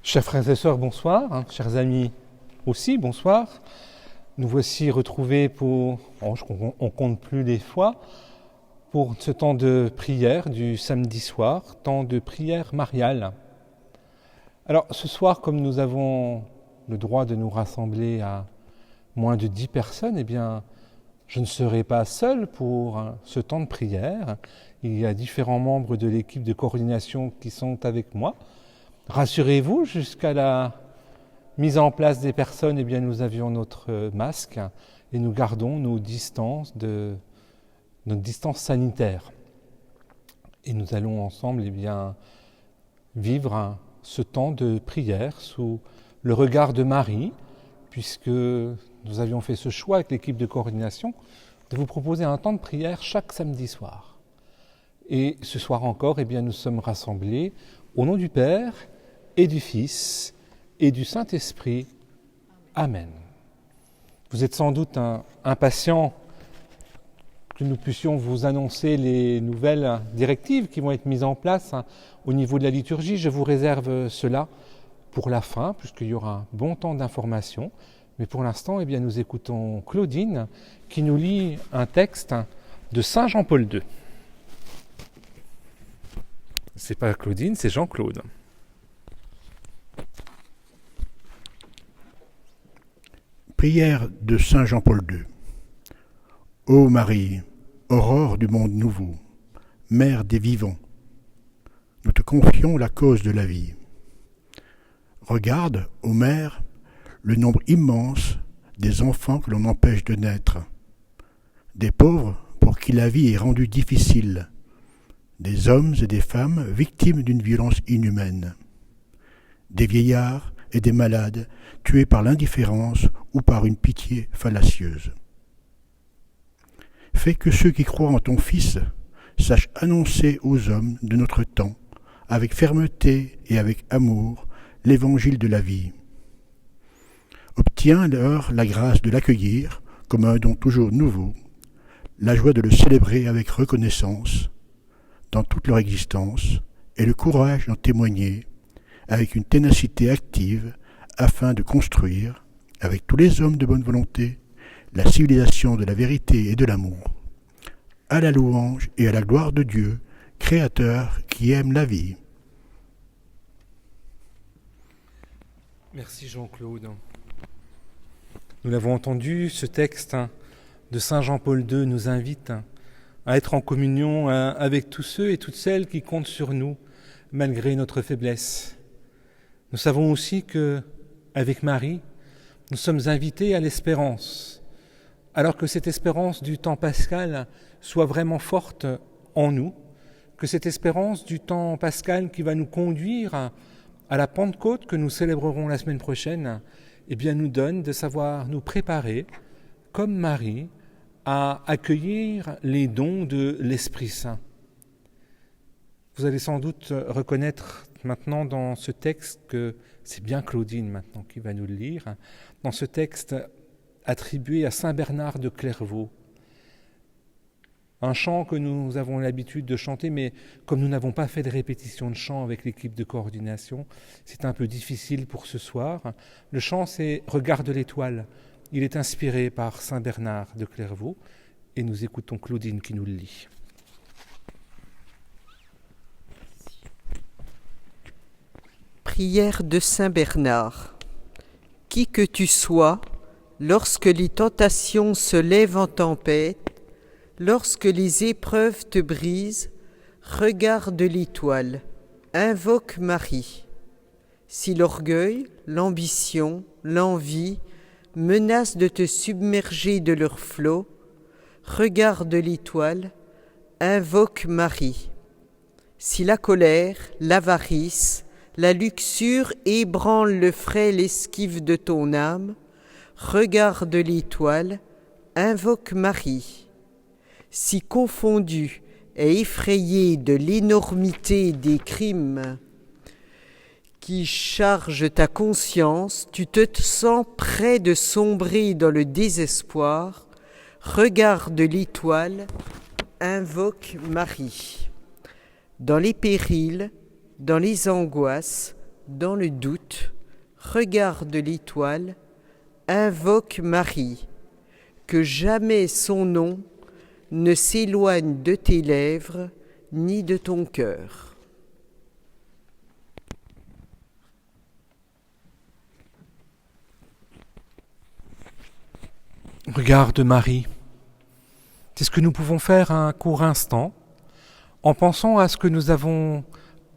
Chers frères et sœurs, bonsoir. Chers amis aussi, bonsoir. Nous voici retrouvés pour, on compte plus les fois, pour ce temps de prière du samedi soir, temps de prière mariale. Alors ce soir, comme nous avons le droit de nous rassembler à moins de 10 personnes, eh bien, je ne serai pas seul pour ce temps de prière. Il y a différents membres de l'équipe de coordination qui sont avec moi. Rassurez-vous, jusqu'à la mise en place des personnes, eh bien, nous avions notre masque et nous gardons notre distance sanitaire. Et nous allons ensemble vivre ce temps de prière sous le regard de Marie, puisque nous avions fait ce choix avec l'équipe de coordination de vous proposer un temps de prière chaque samedi soir. Et ce soir encore, eh bien, nous sommes rassemblés au nom du Père et du Fils et du Saint-Esprit. Amen. Vous êtes sans doute impatients que nous puissions vous annoncer les nouvelles directives qui vont être mises en place au niveau de la liturgie. Je vous réserve cela pour la fin, puisqu'il y aura un bon temps d'information. Mais pour l'instant, eh bien, nous écoutons Claudine qui nous lit un texte de Saint Jean-Paul II. C'est pas Claudine, c'est Jean-Claude. Prière de Saint Jean-Paul II. Ô Marie, aurore du monde nouveau, mère des vivants, nous te confions la cause de la vie. Regarde, ô mère, le nombre immense des enfants que l'on empêche de naître, des pauvres pour qui la vie est rendue difficile, des hommes et des femmes victimes d'une violence inhumaine, des vieillards et des malades tués par l'indifférence ou par une pitié fallacieuse. Fais que ceux qui croient en ton Fils sachent annoncer aux hommes de notre temps, avec fermeté et avec amour, l'évangile de la vie. Obtiens-leur la grâce de l'accueillir comme un don toujours nouveau, la joie de le célébrer avec reconnaissance dans toute leur existence et le courage d'en témoigner avec une ténacité active afin de construire, avec tous les hommes de bonne volonté, la civilisation de la vérité et de l'amour, à la louange et à la gloire de Dieu, Créateur qui aime la vie. Merci Jean-Claude. Nous l'avons entendu, ce texte de Saint Jean-Paul II nous invite à être en communion avec tous ceux et toutes celles qui comptent sur nous, malgré notre faiblesse. Nous savons aussi que, avec Marie, nous sommes invités à l'espérance, alors que cette espérance du temps pascal soit vraiment forte en nous, que cette espérance du temps pascal qui va nous conduire à la Pentecôte que nous célébrerons la semaine prochaine, eh bien, nous donne de savoir nous préparer, comme Marie, à accueillir les dons de l'Esprit Saint. Vous allez sans doute reconnaître maintenant dans ce texte que c'est bien Claudine maintenant qui va nous le lire, dans ce texte attribué à Saint Bernard de Clairvaux. Un chant que nous avons l'habitude de chanter, mais comme nous n'avons pas fait de répétition de chant avec l'équipe de coordination, c'est un peu difficile pour ce soir. Le chant, c'est « Regarde l'étoile ». Il est inspiré par Saint Bernard de Clairvaux et nous écoutons Claudine qui nous le lit. Prière de Saint Bernard. Qui que tu sois, lorsque les tentations se lèvent en tempête, lorsque les épreuves te brisent, regarde l'étoile, invoque Marie. Si l'orgueil, l'ambition, l'envie menacent de te submerger de leurs flots, regarde l'étoile, invoque Marie. Si la colère, l'avarice, la luxure ébranle le frêle esquive de ton âme, regarde l'étoile, invoque Marie. Si confondu et effrayé de l'énormité des crimes qui chargent ta conscience, tu te sens près de sombrer dans le désespoir, regarde l'étoile, invoque Marie. Dans les périls, dans les angoisses, dans le doute, regarde l'étoile, invoque Marie, que jamais son nom ne s'éloigne de tes lèvres ni de ton cœur. Regarde Marie. C'est ce que nous pouvons faire un court instant en pensant à ce que nous avons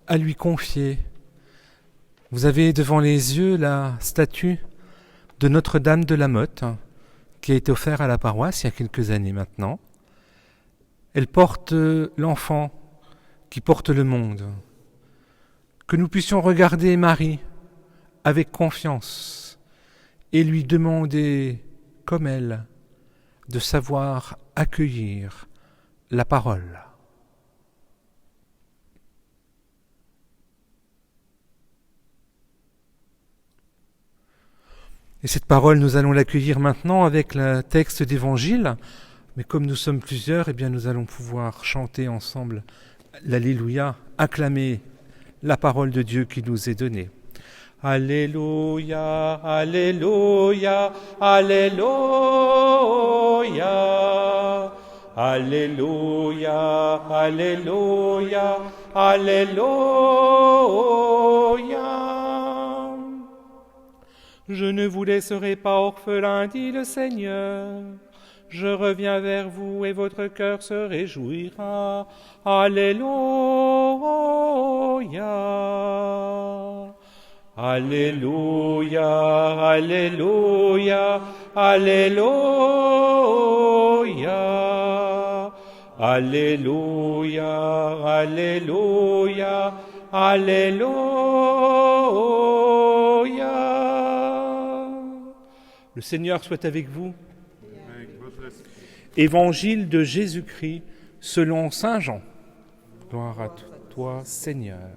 à lui confier. Vous avez devant les yeux la statue de Notre-Dame de la Motte qui a été offerte à la paroisse il y a quelques années maintenant. Elle porte l'enfant qui porte le monde. Que nous puissions regarder Marie avec confiance et lui demander, comme elle, de savoir accueillir la parole. Et cette parole, nous allons l'accueillir maintenant avec le texte d'évangile. Mais comme nous sommes plusieurs, eh bien nous allons pouvoir chanter ensemble l'Alléluia, acclamer la parole de Dieu qui nous est donnée. Alléluia, Alléluia, Alléluia, Alléluia, Alléluia, Alléluia. Je ne vous laisserai pas orphelin, dit le Seigneur. Je reviens vers vous et votre cœur se réjouira. Alléluia. Alléluia, Alléluia, Alléluia. Alléluia, Alléluia, Alléluia. Le Seigneur soit avec vous. Évangile de Jésus-Christ selon saint Jean. Gloire à toi, Seigneur.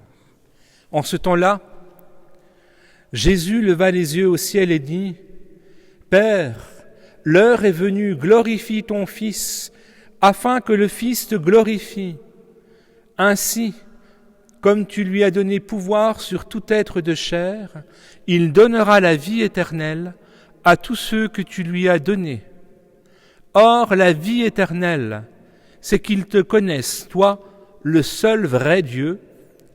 En ce temps-là, Jésus leva les yeux au ciel et dit : Père, l'heure est venue, glorifie ton Fils, afin que le Fils te glorifie. Ainsi, comme tu lui as donné pouvoir sur tout être de chair, il donnera la vie éternelle à tous ceux que tu lui as donnés. Or, la vie éternelle, c'est qu'ils te connaissent, toi, le seul vrai Dieu,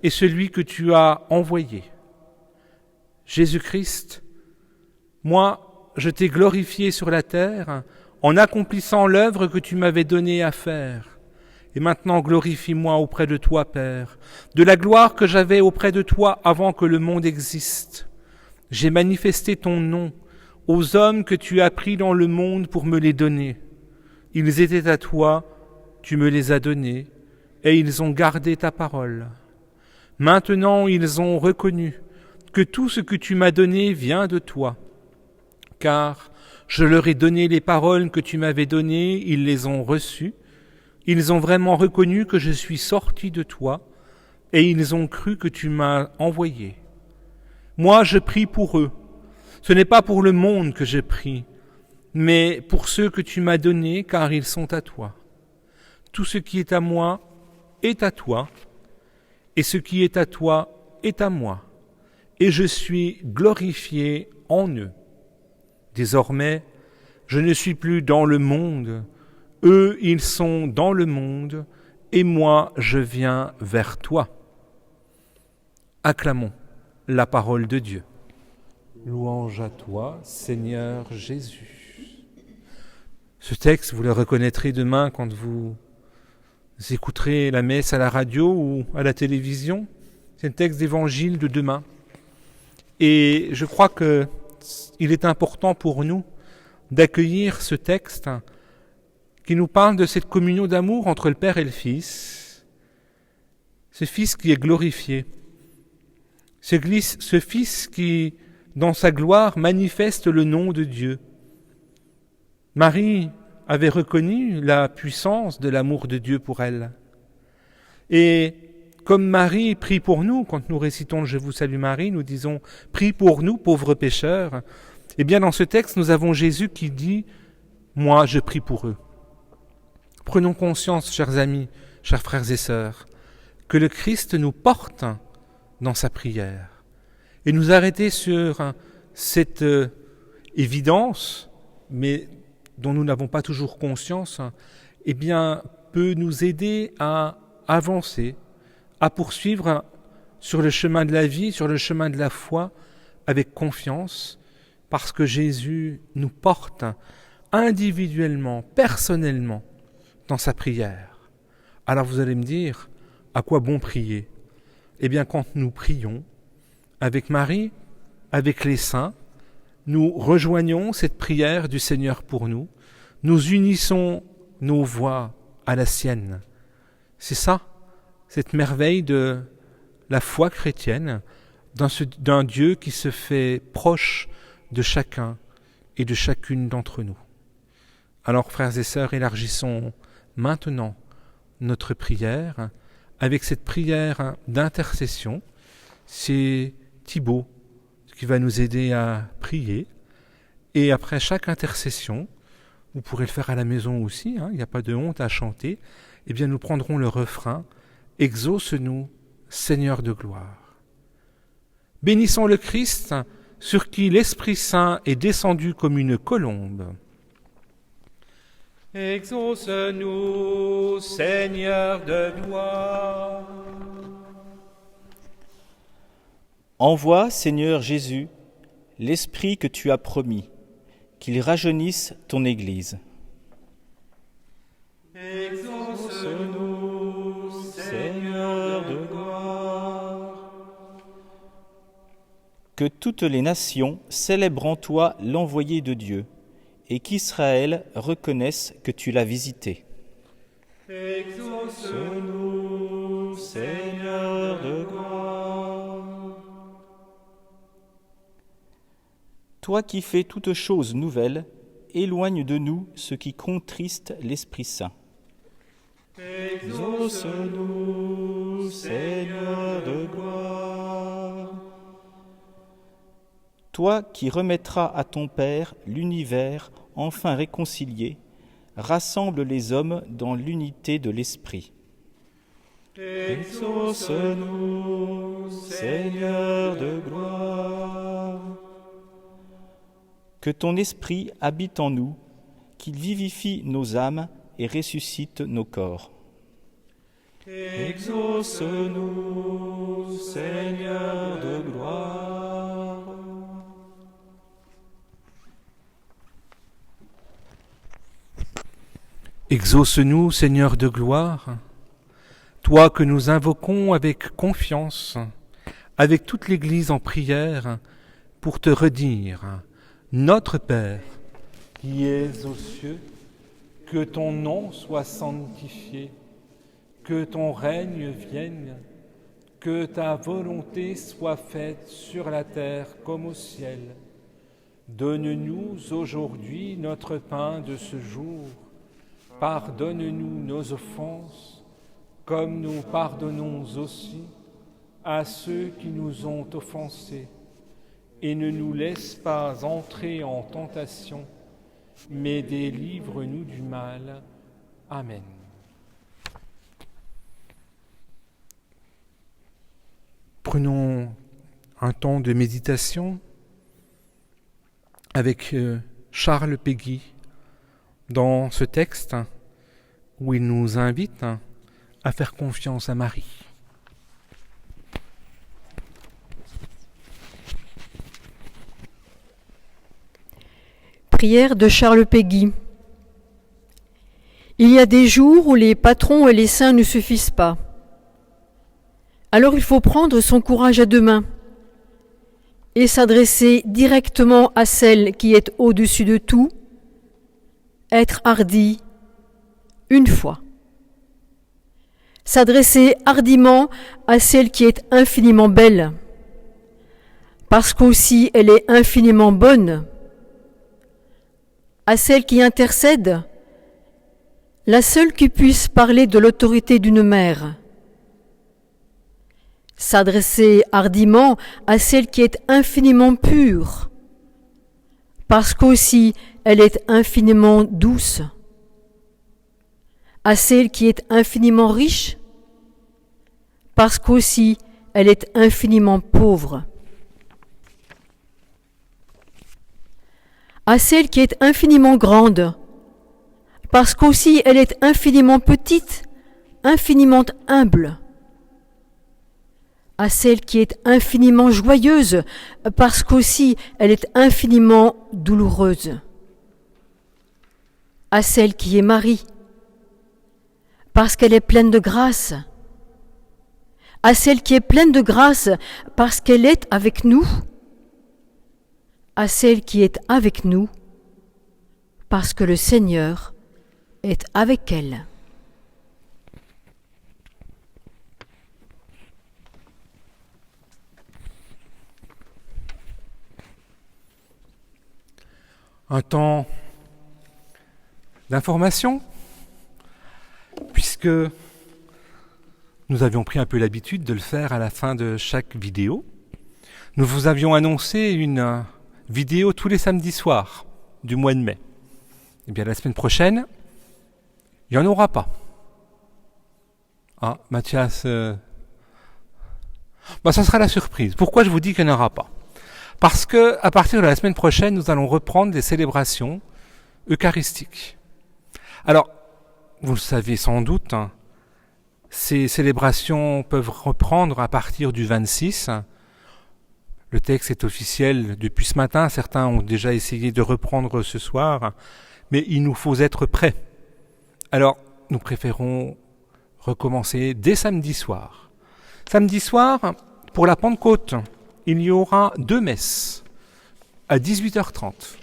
et celui que tu as envoyé. Jésus-Christ, moi, je t'ai glorifié sur la terre en accomplissant l'œuvre que tu m'avais donnée à faire. Et maintenant, glorifie-moi auprès de toi, Père, de la gloire que j'avais auprès de toi avant que le monde existe. J'ai manifesté ton nom aux hommes que tu as pris dans le monde pour me les donner. Ils étaient à toi, tu me les as donnés, et ils ont gardé ta parole. Maintenant, ils ont reconnu que tout ce que tu m'as donné vient de toi, car je leur ai donné les paroles que tu m'avais données, ils les ont reçues, ils ont vraiment reconnu que je suis sorti de toi, et ils ont cru que tu m'as envoyé. Moi, je prie pour eux. Ce n'est pas pour le monde que je prie, mais pour ceux que tu m'as donnés, car ils sont à toi. Tout ce qui est à moi est à toi, et ce qui est à toi est à moi, et je suis glorifié en eux. Désormais, je ne suis plus dans le monde, eux ils sont dans le monde, et moi je viens vers toi. Acclamons la parole de Dieu. Louange à toi, Seigneur Jésus. Ce texte, vous le reconnaîtrez demain quand vous écouterez la messe à la radio ou à la télévision. C'est un texte d'évangile de demain. Et je crois qu'il est important pour nous d'accueillir ce texte qui nous parle de cette communion d'amour entre le Père et le Fils. Ce Fils qui est glorifié. Ce Fils qui, dans sa gloire, manifeste le nom de Dieu. Marie avait reconnu la puissance de l'amour de Dieu pour elle. Et comme Marie prie pour nous, quand nous récitons le « Je vous salue Marie », nous disons « Prie pour nous, pauvres pécheurs ». Eh bien, dans ce texte, nous avons Jésus qui dit « Moi, je prie pour eux ». Prenons conscience, chers amis, chers frères et sœurs, que le Christ nous porte dans sa prière. Et nous arrêter sur cette évidence, mais dont nous n'avons pas toujours conscience, eh bien, peut nous aider à avancer, à poursuivre sur le chemin de la vie, sur le chemin de la foi, avec confiance, parce que Jésus nous porte individuellement, personnellement, dans sa prière. Alors vous allez me dire, à quoi bon prier ? Eh bien, quand nous prions, avec Marie, avec les saints, nous rejoignons cette prière du Seigneur pour nous, nous unissons nos voix à la sienne. C'est ça, cette merveille de la foi chrétienne, d'un Dieu qui se fait proche de chacun et de chacune d'entre nous. Alors, frères et sœurs, élargissons maintenant notre prière avec cette prière d'intercession. C'est Thibaut qui va nous aider à prier. Et après chaque intercession, vous pourrez le faire à la maison aussi, il n'y a pas de honte à chanter, eh bien nous prendrons le refrain « Exauce-nous, Seigneur de gloire ». Bénissons le Christ, sur qui l'Esprit Saint est descendu comme une colombe. Exauce-nous, Seigneur de gloire. Envoie, Seigneur Jésus, l'Esprit que tu as promis, qu'il rajeunisse ton Église. Exauce-nous, Seigneur de gloire. Que toutes les nations célèbrent en toi l'envoyé de Dieu, et qu'Israël reconnaisse que tu l'as visité. Exauce-nous, Seigneur de gloire. Toi qui fais toutes choses nouvelles, éloigne de nous ce qui contriste l'Esprit Saint. Exauce-nous, Seigneur de gloire. Toi qui remettras à ton Père l'univers enfin réconcilié, rassemble les hommes dans l'unité de l'Esprit. Exauce-nous, Seigneur de gloire. Que ton Esprit habite en nous, qu'il vivifie nos âmes et ressuscite nos corps. Exauce-nous, Seigneur de gloire. Exauce-nous, Seigneur de gloire, toi que nous invoquons avec confiance, avec toute l'Église en prière, pour te redire, Notre Père, qui es aux cieux, que ton nom soit sanctifié, que ton règne vienne, que ta volonté soit faite sur la terre comme au ciel. Donne-nous aujourd'hui notre pain de ce jour. Pardonne-nous nos offenses, comme nous pardonnons aussi à ceux qui nous ont offensés. Et ne nous laisse pas entrer en tentation, mais délivre-nous du mal. Amen. Prenons un temps de méditation avec Charles Péguy dans ce texte où il nous invite à faire confiance à Marie. Prière de Charles Péguy. Il y a des jours où les patrons et les saints ne suffisent pas. Alors il faut prendre son courage à deux mains et s'adresser directement à celle qui est au-dessus de tout, être hardi une fois. S'adresser hardiment à celle qui est infiniment belle, parce qu'aussi elle est infiniment bonne, à celle qui intercède, la seule qui puisse parler de l'autorité d'une mère. S'adresser hardiment à celle qui est infiniment pure, parce qu'aussi elle est infiniment douce, à celle qui est infiniment riche, parce qu'aussi elle est infiniment pauvre. à celle qui est infiniment grande, parce qu'aussi elle est infiniment petite, infiniment humble, à celle qui est infiniment joyeuse, parce qu'aussi elle est infiniment douloureuse, à celle qui est Marie, parce qu'elle est pleine de grâce, à celle qui est pleine de grâce, parce qu'elle est avec nous, à celle qui est avec nous, parce que le Seigneur est avec elle. Un temps d'information, puisque nous avions pris un peu l'habitude de le faire à la fin de chaque vidéo. Nous vous avions annoncé une vidéo tous les samedis soirs du mois de mai. Eh bien, la semaine prochaine, il n'y en aura pas. Ah, Mathias, ça sera la surprise. Pourquoi je vous dis qu'il n'y en aura pas ? Parce que à partir de la semaine prochaine, nous allons reprendre des célébrations eucharistiques. Alors, vous le savez sans doute, ces célébrations peuvent reprendre à partir du 26. Le texte est officiel depuis ce matin. Certains ont déjà essayé de reprendre ce soir, mais il nous faut être prêts. Alors, nous préférons recommencer dès samedi soir. Samedi soir, pour la Pentecôte, il y aura 2 messes à 18h30.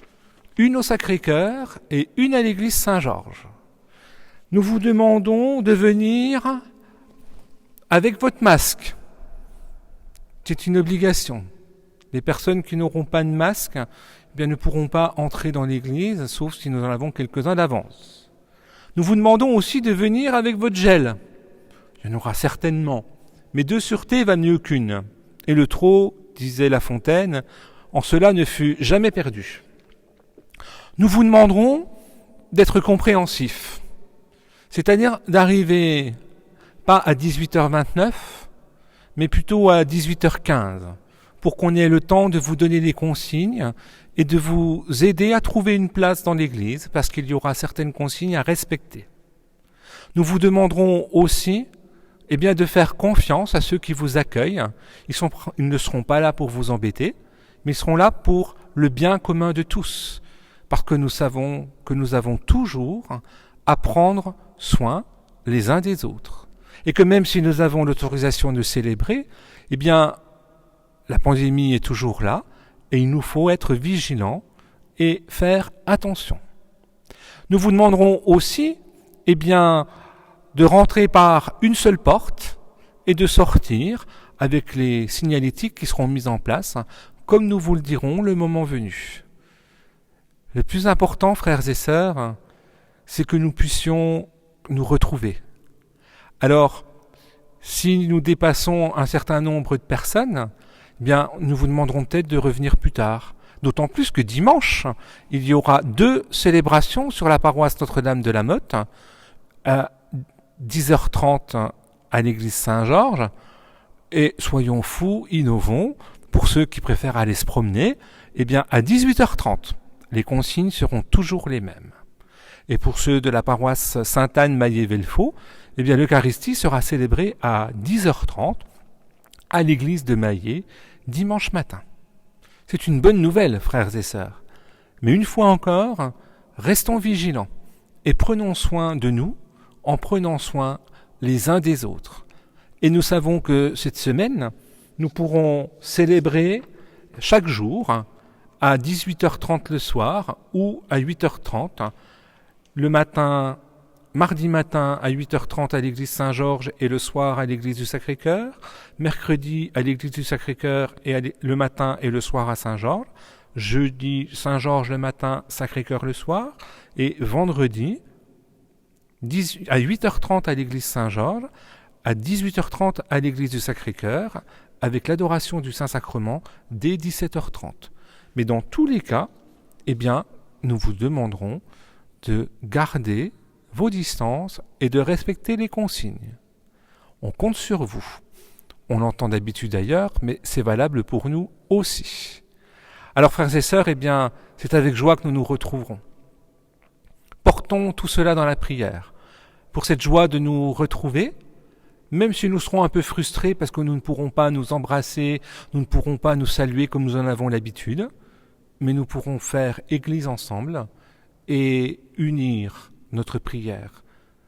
Une au Sacré-Cœur et une à l'église Saint-Georges. Nous vous demandons de venir avec votre masque. C'est une obligation. Les personnes qui n'auront pas de masque ne pourront pas entrer dans l'église, sauf si nous en avons quelques-uns d'avance. Nous vous demandons aussi de venir avec votre gel. Il y en aura certainement, mais 2 sûretés va mieux qu'une. Et le trop, disait La Fontaine, en cela ne fut jamais perdu. Nous vous demanderons d'être compréhensifs, c'est-à-dire d'arriver pas à 18h29, mais plutôt à 18h15, pour qu'on ait le temps de vous donner les consignes et de vous aider à trouver une place dans l'église, parce qu'il y aura certaines consignes à respecter. Nous vous demanderons aussi de faire confiance à ceux qui vous accueillent. Ils ne seront pas là pour vous embêter, mais ils seront là pour le bien commun de tous, parce que nous savons que nous avons toujours à prendre soin les uns des autres. Et que même si nous avons l'autorisation de célébrer, la pandémie est toujours là, et il nous faut être vigilants et faire attention. Nous vous demanderons aussi, de rentrer par une seule porte et de sortir avec les signalétiques qui seront mises en place, comme nous vous le dirons le moment venu. Le plus important, frères et sœurs, c'est que nous puissions nous retrouver. Alors, si nous dépassons un certain nombre de personnes, nous vous demanderons peut-être de revenir plus tard. D'autant plus que dimanche, il y aura 2 célébrations sur la paroisse Notre-Dame de la Motte, à 10h30 à l'église Saint-Georges, et soyons fous, innovons, pour ceux qui préfèrent aller se promener, à 18h30. Les consignes seront toujours les mêmes. Et pour ceux de la paroisse Sainte-Anne Maillé-Velfaux, l'Eucharistie sera célébrée à 10h30 à l'église de Maillé, dimanche matin. C'est une bonne nouvelle, frères et sœurs. Mais une fois encore, restons vigilants et prenons soin de nous en prenant soin les uns des autres. Et nous savons que cette semaine, nous pourrons célébrer chaque jour à 18h30 le soir ou à 8h30, le matin, mardi matin à 8h30 à l'église Saint-Georges et le soir à l'église du Sacré-Cœur, mercredi à l'église du Sacré-Cœur et le matin et le soir à Saint-Georges, jeudi Saint-Georges le matin, Sacré-Cœur le soir, et vendredi à 8h30 à l'église Saint-Georges, à 18h30 à l'église du Sacré-Cœur, avec l'adoration du Saint-Sacrement dès 17h30. Mais dans tous les cas, nous vous demanderons de garder vos distances et de respecter les consignes. On compte sur vous. On l'entend d'habitude ailleurs, mais c'est valable pour nous aussi. Alors frères et sœurs, eh bien, c'est avec joie que nous nous retrouverons. Portons tout cela dans la prière, pour cette joie de nous retrouver, même si nous serons un peu frustrés parce que nous ne pourrons pas nous embrasser, nous ne pourrons pas nous saluer comme nous en avons l'habitude, mais nous pourrons faire Église ensemble et unir notre prière.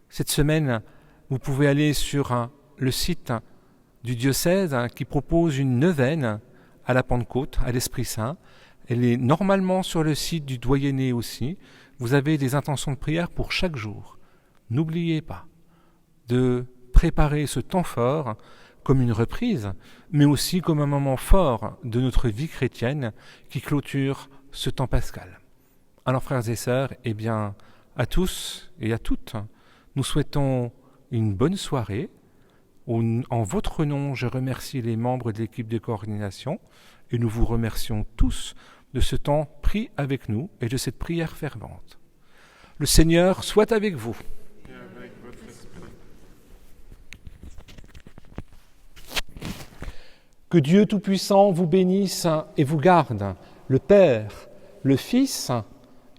Cette semaine, vous pouvez aller sur le site du diocèse qui propose une neuvaine à la Pentecôte, à l'Esprit Saint. Elle est normalement sur le site du doyenné aussi. Vous avez des intentions de prière pour chaque jour. N'oubliez pas de préparer ce temps fort comme une reprise, mais aussi comme un moment fort de notre vie chrétienne qui clôture ce temps pascal. Alors frères et sœurs, eh bien, à tous et à toutes, nous souhaitons une bonne soirée. En votre nom, je remercie les membres de l'équipe de coordination et nous vous remercions tous de ce temps pris avec nous et de cette prière fervente. Le Seigneur soit avec vous. Et avec votre esprit. Que Dieu Tout-Puissant vous bénisse et vous garde, le Père, le Fils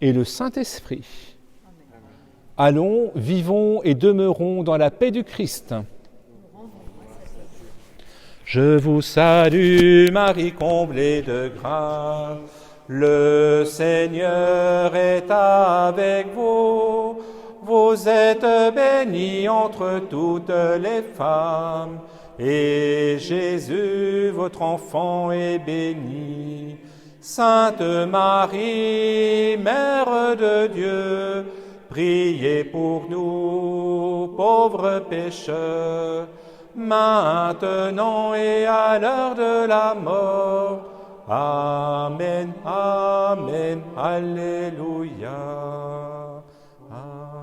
et le Saint-Esprit. Allons, vivons et demeurons dans la paix du Christ. Je vous salue, Marie comblée de grâce. Le Seigneur est avec vous. Vous êtes bénie entre toutes les femmes. Et Jésus, votre enfant, est béni. Sainte Marie, Mère de Dieu, priez pour nous, pauvres pécheurs, maintenant et à l'heure de la mort. Amen, Amen, Alléluia. Amen.